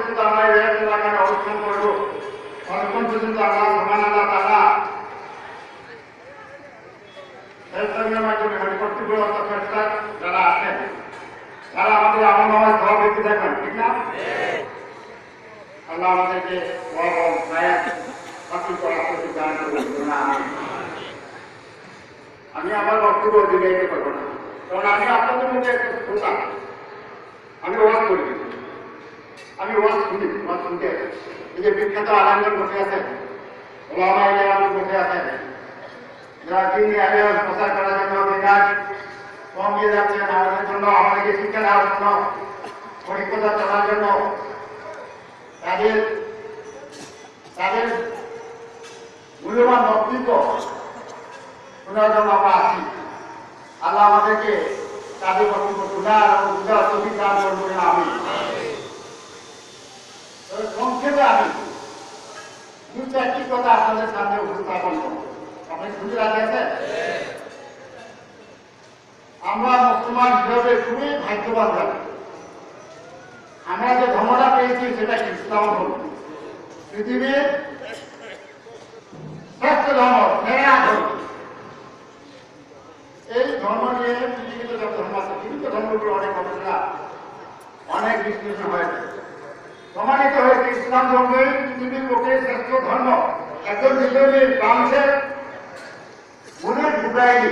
পর্যন্ত আমরা এই এলাকায় অবস্থান করবো, ততক্ষণ পর্যন্ত আল্লাহ সুবহানাহু ওয়া তাআলা মাধ্যমে কর্তৃপক্ষ যারা আছেন তারা আমাদের আমলনামায় সব ব্যক্তি থাকবেন, ঠিক না? আল্লাহ আমাদেরকে আমি আমার বক্তব্য দীর্ঘায়িত করবো না, কারণ আমি আপনাদের মধ্যে একটা শুনলাম, আমি ওয়াজ করি, আমি ওয়াজ শুনি, ওয়াজ শুনতে এই যে বিখ্যাত আলেমগণ বসে আছেন, ওলামা ইকরাম বসে আছেন, যারা দিনী আলেম প্রচার করার জন্য মেজাজ কম দিয়ে যাচ্ছেন, আমাদের জন্য আমাদেরকে শিক্ষা দেওয়ার জন্য, পরীক্ষা চলার জন্য তাদের মূল্যবান বক্তব্য শোনার জন্য আমরা আছি। আল্লাহ আমাদেরকে তাদের বক্তব্য শোনার এবং বুঝার তৌফিক দান করবেন। আমি সংক্ষেপে আমি দু চারটি কথা আপনাদের সামনে উপস্থাপন করব। আপনি শুনতে রাজি আছেন? আমরা মুসলমান হিসাবে খুবই ভাগ্যবান থাকি। আমরা যে ধর্মটা পেয়েছি সেটা ইসলাম ধর্ম, পৃথিবীর শ্রেষ্ঠ ধর্ম, সেরা ধর্ম। এই ধর্ম নিয়ে পৃথিবীতে যত ধর্ম আছে, বিভিন্ন ধর্মগুলো অনেক গবেষণা, অনেক বিশ্লেষণ হয়েছে, প্রমাণিত হয়েছে ইসলাম ধর্মই পৃথিবীর লোকের শ্রেষ্ঠ ধর্ম। একজন মুসলিম বাংলাদেশের বুলেট বুবাইলি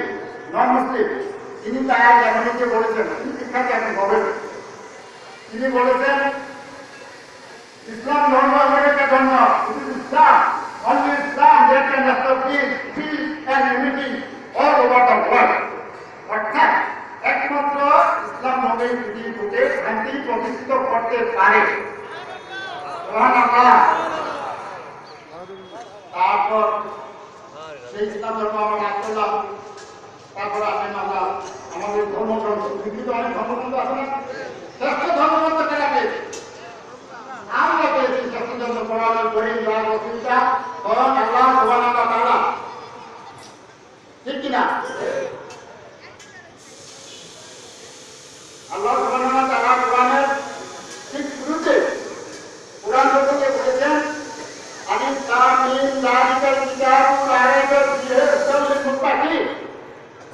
নন মুসলিম, তিনি তার জার্মানিকে বলেছেন, তিনি বিখ্যাত একজন গবেষক, তিনি বলেছেন ইসলাম ধর্ম এমন একটা ধর্ম, ইসলাম only Islam that can establish peace and unity all over the world. অর্থাৎ একমাত্র ইসলাম ধর্মেই পৃথিবীতে শান্তি প্রতিষ্ঠিত করতে পারে। তারপর সেই ইসলাম ধর্ম আমরা লাভ করলাম। তারপর আসেন আমরা আমাদের ধর্মগ্রন্থ, পৃথিবীতে অনেক ধর্মগ্রন্থ আছে না? শ্রেষ্ঠ ধর্মগ্রন্থ কেনা পেয়েছে, আমরা পেয়েছি শ্রেষ্ঠ ধর্ম কোরআনুল কারীম, যার রচয়িতা স্বয়ং আল্লাহ সুবহানাহু ওয়া তাআলা, ঠিক কিনা? আল্লাহ সুবহানাহু ওয়া তাআলা কোরআনের ঠিক শুরুতে কোরআন থেকে বলেছেন আলিফ লাম মিম যালিকাল কিতাবু লা রাইবা ফীহি হুদাল লিল মুত্তাকিন।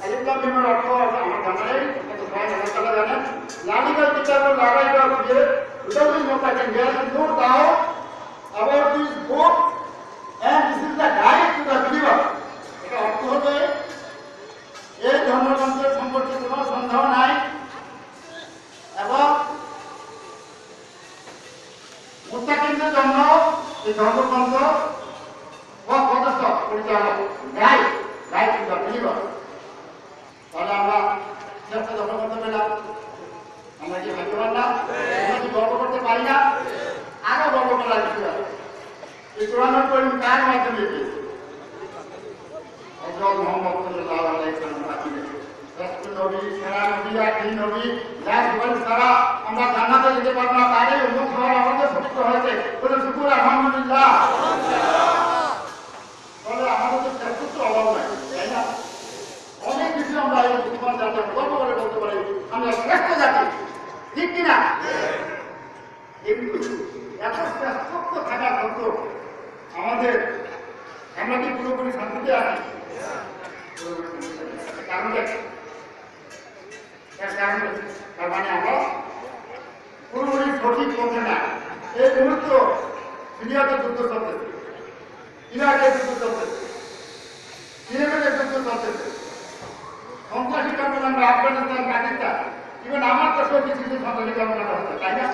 আলিফ লাম মিমের অর্থ আমার জানা নেই, কিন্তু সবাই আল্লাহ তাআলা জানেন। যালিকাল কিতাবু লা রাইবা ফীহি হুদাল লিল মুত্তাকিন, there is no doubt about this book and this is the guide to the believer. এটা অর্থ হলো এই ধর্মগ্রন্থের সম্পর্কে কোনো সন্দেহ নাই এবং মুত্তাকিনদের জন্য এই ধর্মগ্রন্থ পথ প্রদর্শক, পরিচালক, গাইড টু দ্য বিলিভার। তাহলে আমরা শ্রেষ্ঠ ধর্মগ্রন্থ পেলাম, আমরা কি ভাগ্যবান না? আমরা কি গর্ব করতে পারি না? আরো গর্ব করার কিছু আছে। এই কোরআনুল কারীম কার মাধ্যমে পেয়েছি? হযরত মুহাম্মদ সাল্লাল্লাহু আলাইহি ওয়াসাল্লাম পাঠিয়ে শ্রেষ্ঠ নবী, সেরা নবী, আখির নবী, যার জীবন ছাড়া আমরা জান্নাতে যেতে পারবো না, তারই উম্মত হওয়ার আমাদের সূত্র হয়েছে। বলে শুকর আলহামদুলিল্লাহ। তাহলে আমাদের তো শ্রেষ্ঠত্ব অভাব নাই, তাই না? অনেক কিছু আমরা এই মুসলমান জাতি গর্ব করে বলতে পারি আমরা শ্রেষ্ঠ জাতি, ঠিক কিনা? কিন্তু এত শ্রেষ্ঠত্ব থাকা সত্ত্বেও আমাদের আমরা কি পুরোপুরি শান্তিতে আছি? তার মানে আমরা পুরোপুরি সঠিক পথে না। এই মুহূর্ত সিরিয়াতে যুদ্ধ চলতেছে, ইরাকের যুদ্ধ চলতেছে, ইয়েমেনের যুদ্ধ চলতেছে, সন্ত্রাসী কর্মকাণ্ড আফগানিস্তান, পাকিস্তান, ইভেন আমার দেশেও কিছু কিছু সন্ত্রাসী কর্মকাণ্ড হচ্ছে, তাই না?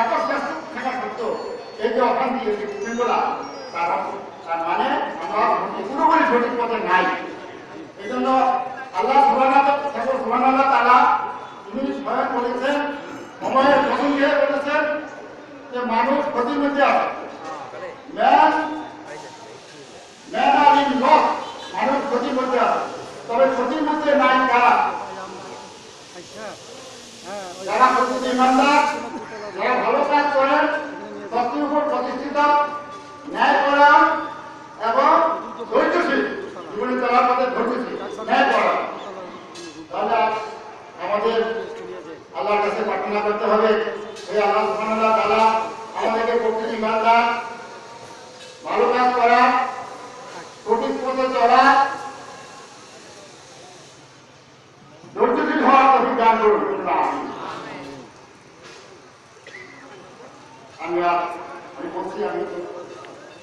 এত শ্রেষ্ঠ থাকা সত্ত্বেও এই যে অশান্তি, এই যে শৃঙ্খলা, তার মানে আমরা পুরোপুরি সঠিক পথে নাই। এই জন্য আল্লাহ সুবহানাহু ওয়া তাআলা তিনি স্বয়ং বলেছেন, সময়ের প্রসঙ্গে বলেছেন যে মানুষ ক্ষতির মধ্যে আছে, মানুষ ক্ষতির মধ্যে আছে। তবে ক্ষতির মধ্যে নাই কারা? যারা প্রকৃতি ইমানদার, যারা ভালো কাজ করেন, সত্যের উপর প্রতিষ্ঠিত, ন্যায় করা এবং ধৈর্যশীল, জীবনে চলার পথে ধৈর্যশীল, ন্যায় করা। তাহলে আমাদের আল্লাহর কাছে প্রার্থনা করতে হবে হে আল্লাহ সুবহানাহু ওয়া তাআলা আমাদেরকে প্রতিটি বান্দা ভালো কাজ করা সঠিক পথে চলা ধৈর্যশীল হওয়ার তৌফিক দান করুন আমি বলছি আমি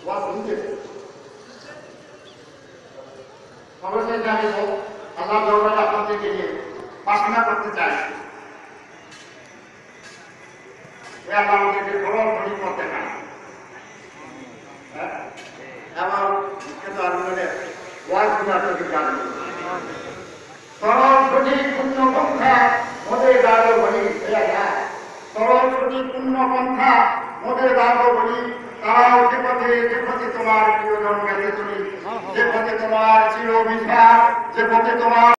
ওয়াজ শুনতে সর্বশেষে আমি আল্লাহ দরবারে আপনাদেরকে নিয়ে প্রার্থনা করতে চাই আল্লাহ আমাদেরকে সরল সঠিক পথ দেখান এবং কিন্তু আপনাদের ওয়াজ শুনে আপনাদের জানেন সরল সঠিক পূর্ণ পন্থা মোদের দাঁড়ো বলি সরল সঠিক পূর্ণ পন্থা মোদের দাঁড়ো বলি তারাও যে পথে তোমার প্রিয়জন গেছে তুমি যে পথে তোমার চির বিশ্বাস যে পথে তোমার